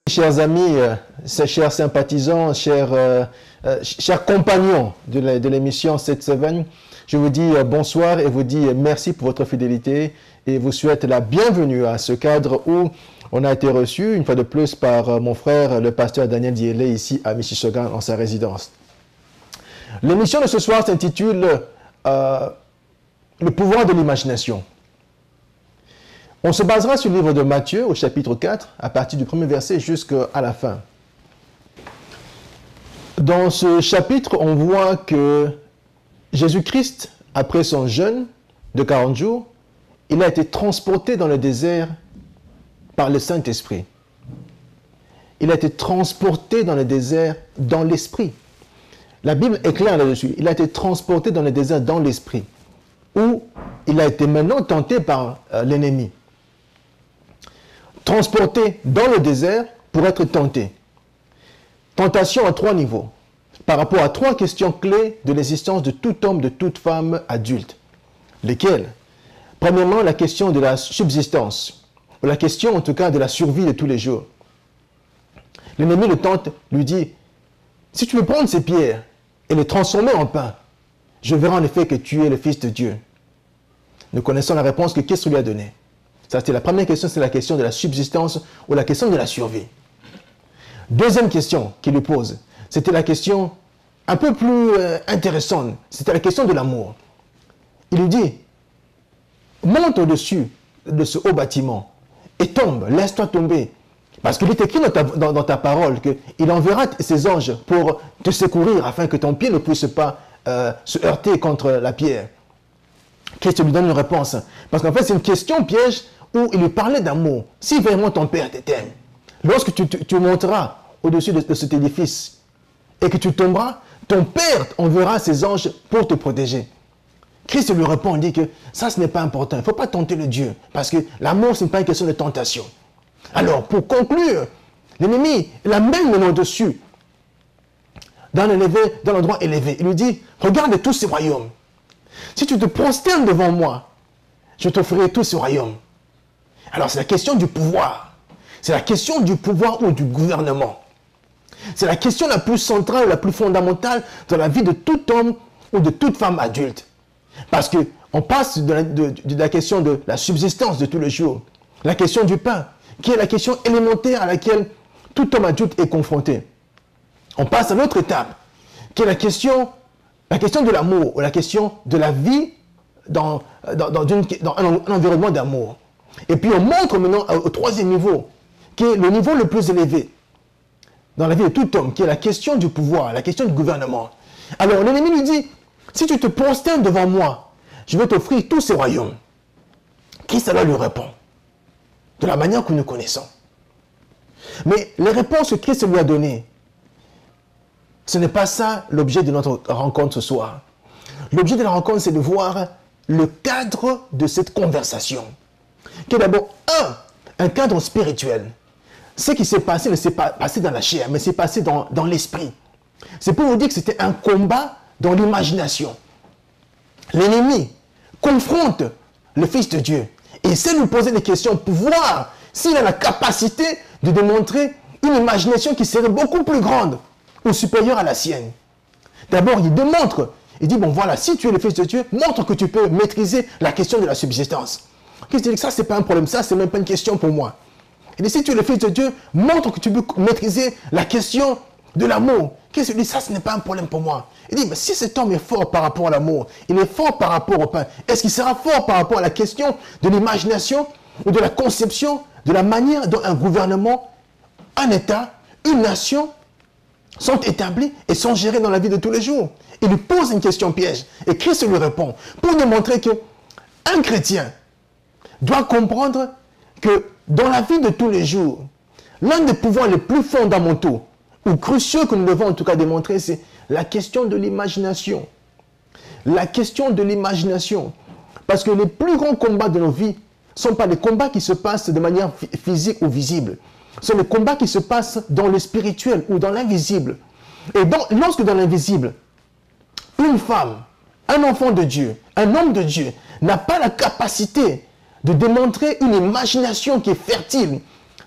Chers amis, chers sympathisants, chers compagnons de l'émission 7-7, je vous dis bonsoir et vous dis merci pour votre fidélité et vous souhaite la bienvenue à ce cadre où on a été reçu une fois de plus par mon frère, le pasteur Daniel Diélé, ici à Mississauga, en sa résidence. L'émission de ce soir s'intitule Le pouvoir de l'imagination. On se basera sur le livre de Matthieu au chapitre 4, à partir du premier verset jusqu'à la fin. Dans ce chapitre, on voit que Jésus-Christ, après son jeûne de 40 jours, il a été transporté dans le désert par le Saint-Esprit. Il a été transporté dans le désert dans l'Esprit. La Bible est claire là-dessus. Il a été transporté dans le désert dans l'Esprit, où il a été maintenant tenté par l'ennemi. Transporté dans le désert pour être tenté. Tentation à 3 niveaux, par rapport à 3 questions clés de l'existence de tout homme, de toute femme adulte. Lesquelles? Premièrement, la question de la subsistance, ou la question en tout cas de la survie de tous les jours. L'ennemi le tente, lui dit, si tu veux prendre ces pierres et les transformer en pain, je verrai en effet que tu es le Fils de Dieu. Nous connaissons la réponse que Christ lui a donnée. Ça, c'est la première question, c'est la question de la subsistance ou la question de la survie. Deuxième question qu'il lui pose, c'était la question un peu plus intéressante, c'était la question de l'amour. Il lui dit, monte au-dessus de ce haut bâtiment et tombe, laisse-toi tomber. Parce qu'il est écrit dans ta parole qu'il enverra ses anges pour te secourir afin que ton pied ne puisse pas se heurter contre la pierre. Christ lui donne une réponse. Parce qu'en fait, c'est une question piège où il lui parlait d'amour. Si vraiment ton Père t'aime, lorsque tu monteras au-dessus de cet édifice et que tu tomberas, ton Père enverra ses anges pour te protéger. Christ lui répond, il dit que ça, ce n'est pas important. Il ne faut pas tenter le Dieu. Parce que l'amour, ce n'est pas une question de tentation. Alors, pour conclure, l'ennemi l'amène maintenant dessus, dans l'endroit élevé. Il lui dit, regarde tous ces royaumes. Si tu te prosternes devant moi, je t'offrirai tous ces royaumes. Alors, c'est la question du pouvoir. C'est la question du pouvoir ou du gouvernement. C'est la question la plus centrale, la plus fondamentale dans la vie de tout homme ou de toute femme adulte. Parce qu'on passe de la question de la subsistance de tous les jours, la question du pain, qui est la question élémentaire à laquelle tout homme adulte est confronté. On passe à l'autre étape, qui est la question de l'amour, ou la question de la vie dans un environnement d'amour. Et puis on montre maintenant au troisième niveau, qui est le niveau le plus élevé dans la vie de tout homme, qui est la question du pouvoir, la question du gouvernement. Alors l'ennemi lui dit, si tu te prosternes devant moi, je vais t'offrir tous ces royaumes. Christ alors lui répond, de la manière que nous connaissons. Mais les réponses que Christ lui a données, ce n'est pas ça l'objet de notre rencontre ce soir. L'objet de la rencontre, c'est de voir le cadre de cette conversation. Qui est d'abord, un cadre spirituel. Ce qui s'est passé ne s'est pas passé dans la chair, mais c'est passé dans l'esprit. C'est pour vous dire que c'était un combat dans l'imagination. L'ennemi confronte le Fils de Dieu et essaie de lui poser des questions pour voir s'il a la capacité de démontrer une imagination qui serait beaucoup plus grande ou supérieure à la sienne. D'abord, il démontre, il dit, bon voilà, si tu es le Fils de Dieu, montre que tu peux maîtriser la question de la subsistance. Christ dit que ça, ce n'est pas un problème, ça, ce n'est même pas une question pour moi. Il dit, si tu es le Fils de Dieu, montre que tu peux maîtriser la question de l'amour. Christ dit, ça, ce n'est pas un problème pour moi. Il dit, mais si cet homme est fort par rapport à l'amour, il est fort par rapport au pain, est-ce qu'il sera fort par rapport à la question de l'imagination ou de la conception, de la manière dont un gouvernement, un État, une nation sont établis et sont gérés dans la vie de tous les jours? Il lui pose une question piège et Christ lui répond pour nous montrer qu'un chrétien doit comprendre que dans la vie de tous les jours, l'un des pouvoirs les plus fondamentaux ou cruciaux que nous devons en tout cas démontrer, c'est la question de l'imagination. La question de l'imagination. Parce que les plus grands combats de nos vies ne sont pas des combats qui se passent de manière physique ou visible. Ce sont des combats qui se passent dans le spirituel ou dans l'invisible. Et lorsque dans l'invisible, une femme, un enfant de Dieu, un homme de Dieu n'a pas la capacité de démontrer une imagination qui est fertile,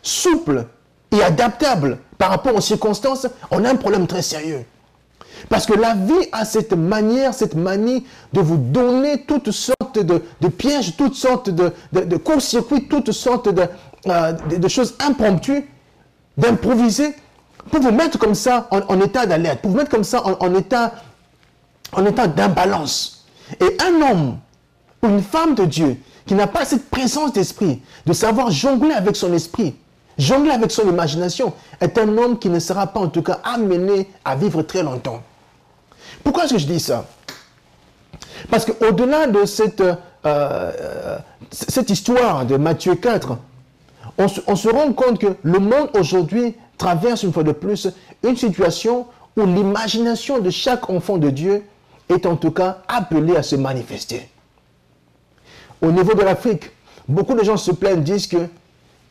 souple, et adaptable par rapport aux circonstances, on a un problème très sérieux. Parce que la vie a cette manière, cette manie de vous donner toutes sortes de pièges, toutes sortes de court-circuits, toutes sortes de choses impromptues, d'improviser, pour vous mettre comme ça en état d'alerte, pour vous mettre comme ça en état d'imbalance. Et un homme ou une femme de Dieu qui n'a pas cette présence d'esprit, de savoir jongler avec son esprit, jongler avec son imagination, est un homme qui ne sera pas en tout cas amené à vivre très longtemps. Pourquoi est-ce que je dis ça? Parce qu'au-delà de cette histoire de Matthieu 4, on se rend compte que le monde aujourd'hui traverse une fois de plus une situation où l'imagination de chaque enfant de Dieu est en tout cas appelée à se manifester. Au niveau de l'Afrique, beaucoup de gens se plaignent, disent que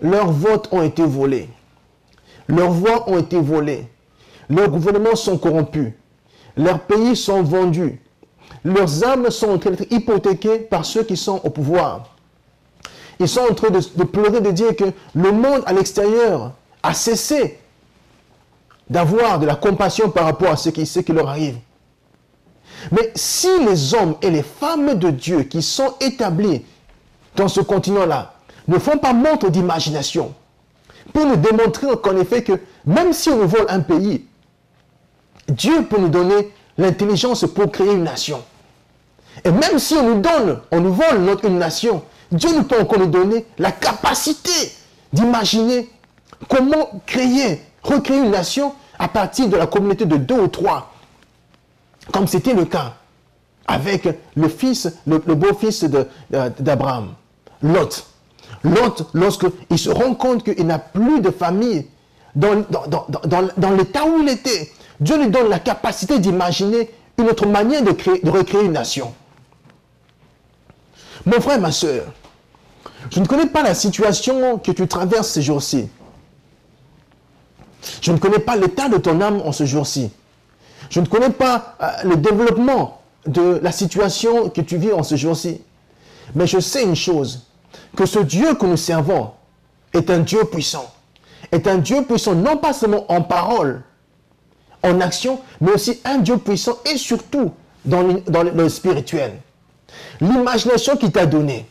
leurs votes ont été volés, leurs voix ont été volées, leurs gouvernements sont corrompus, leurs pays sont vendus, leurs âmes sont en train d'être hypothéquées par ceux qui sont au pouvoir. Ils sont en train de pleurer, de dire que le monde à l'extérieur a cessé d'avoir de la compassion par rapport à ce qui leur arrive. Mais si les hommes et les femmes de Dieu qui sont établis dans ce continent-là ne font pas montre d'imagination pour nous démontrer qu'en effet que même si on nous vole un pays, Dieu peut nous donner l'intelligence pour créer une nation. Et même si on nous vole une nation, Dieu nous peut encore nous donner la capacité d'imaginer comment recréer une nation à partir de la communauté de 2 ou 3. Comme c'était le cas avec le beau-fils d'Abraham, Lot. Lot, lorsqu'il se rend compte qu'il n'a plus de famille dans l'état où il était, Dieu lui donne la capacité d'imaginer une autre manière de recréer une nation. Mon frère, ma soeur, je ne connais pas la situation que tu traverses ces jours-ci. Je ne connais pas l'état de ton âme en ce jour-ci. Je ne connais pas le développement de la situation que tu vis en ce jour-ci. Mais je sais une chose, que ce Dieu que nous servons est un Dieu puissant. Est un Dieu puissant non pas seulement en parole, en action, mais aussi un Dieu puissant et surtout dans le spirituel. L'imagination qu'il t'a donnée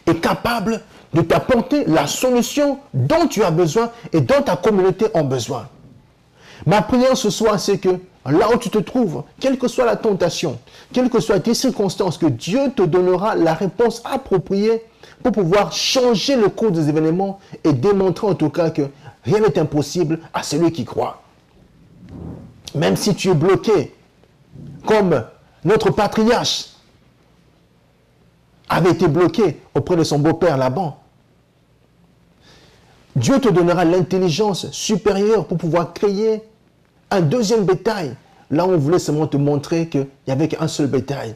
est capable de t'apporter la solution dont tu as besoin et dont ta communauté a besoin. Ma prière ce soir, c'est que là où tu te trouves, quelle que soit la tentation, quelles que soient tes circonstances, que Dieu te donnera la réponse appropriée pour pouvoir changer le cours des événements et démontrer en tout cas que rien n'est impossible à celui qui croit. Même si tu es bloqué, comme notre patriarche avait été bloqué auprès de son beau-père Laban, Dieu te donnera l'intelligence supérieure pour pouvoir créer un deuxième bétail, là où on voulait seulement te montrer qu'il n'y avait qu'un seul bétail.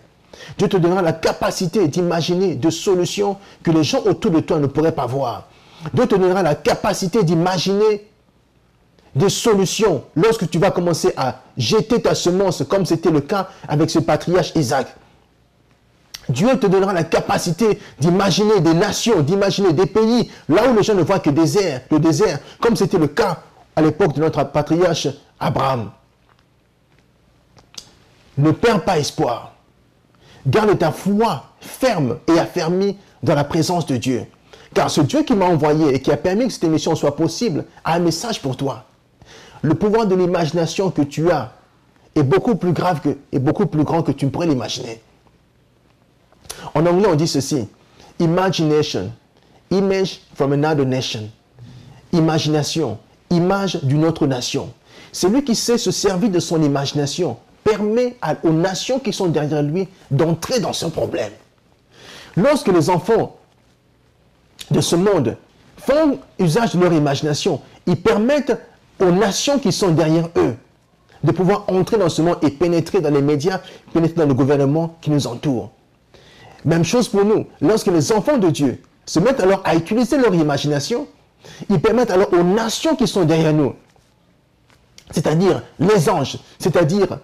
Dieu te donnera la capacité d'imaginer des solutions que les gens autour de toi ne pourraient pas voir. Dieu te donnera la capacité d'imaginer des solutions lorsque tu vas commencer à jeter ta semence, comme c'était le cas avec ce patriarche Isaac. Dieu te donnera la capacité d'imaginer des nations, d'imaginer des pays, là où les gens ne voient que le désert, comme c'était le cas à l'époque de notre patriarche Abraham. Ne perds pas espoir. Garde ta foi ferme et affermie dans la présence de Dieu. Car ce Dieu qui m'a envoyé et qui a permis que cette émission soit possible a un message pour toi. Le pouvoir de l'imagination que tu as est beaucoup plus grave et beaucoup plus grand que tu ne pourrais l'imaginer. En anglais, on dit ceci. Imagination, image from another nation. Imagination, image d'une autre nation. Celui qui sait se servir de son imagination permet aux nations qui sont derrière lui d'entrer dans ce problème. Lorsque les enfants de ce monde font usage de leur imagination, ils permettent aux nations qui sont derrière eux de pouvoir entrer dans ce monde et pénétrer dans les médias, pénétrer dans le gouvernement qui nous entoure. Même chose pour nous. Lorsque les enfants de Dieu se mettent alors à utiliser leur imagination, ils permettent alors aux nations qui sont derrière nous, c'est-à-dire les anges, c'est-à-dire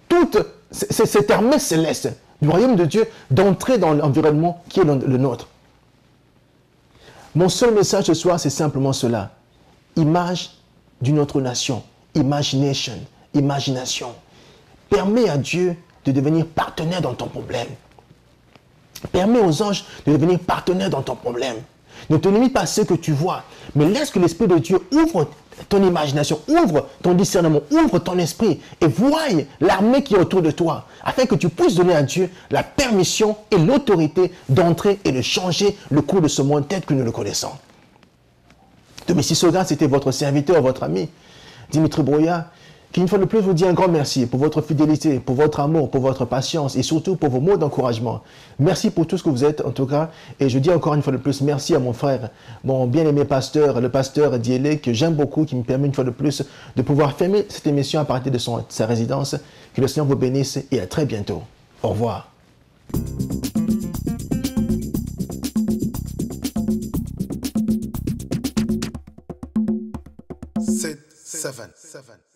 toute cette armée céleste du royaume de Dieu, d'entrer dans l'environnement qui est le nôtre. Mon seul message ce soir, c'est simplement cela. image d'une autre nation, imagination, imagination. Permets à Dieu de devenir partenaire dans ton problème. Permets aux anges de devenir partenaires dans ton problème. Ne te limite pas à ce que tu vois, mais laisse que l'Esprit de Dieu ouvre ton imagination, ouvre ton discernement, ouvre ton esprit et voie l'armée qui est autour de toi, afin que tu puisses donner à Dieu la permission et l'autorité d'entrer et de changer le cours de ce monde tel que nous le connaissons. Domestique Soga, c'était votre serviteur, votre ami, Dimitri Broya, qui une fois de plus vous dit un grand merci pour votre fidélité, pour votre amour, pour votre patience et surtout pour vos mots d'encouragement. Merci pour tout ce que vous êtes en tout cas. Et je dis encore une fois de plus merci à mon frère, mon bien-aimé pasteur, le pasteur Diélé, que j'aime beaucoup, qui me permet une fois de plus de pouvoir fermer cette émission à partir de sa résidence. Que le Seigneur vous bénisse et à très bientôt. Au revoir. 7, 7.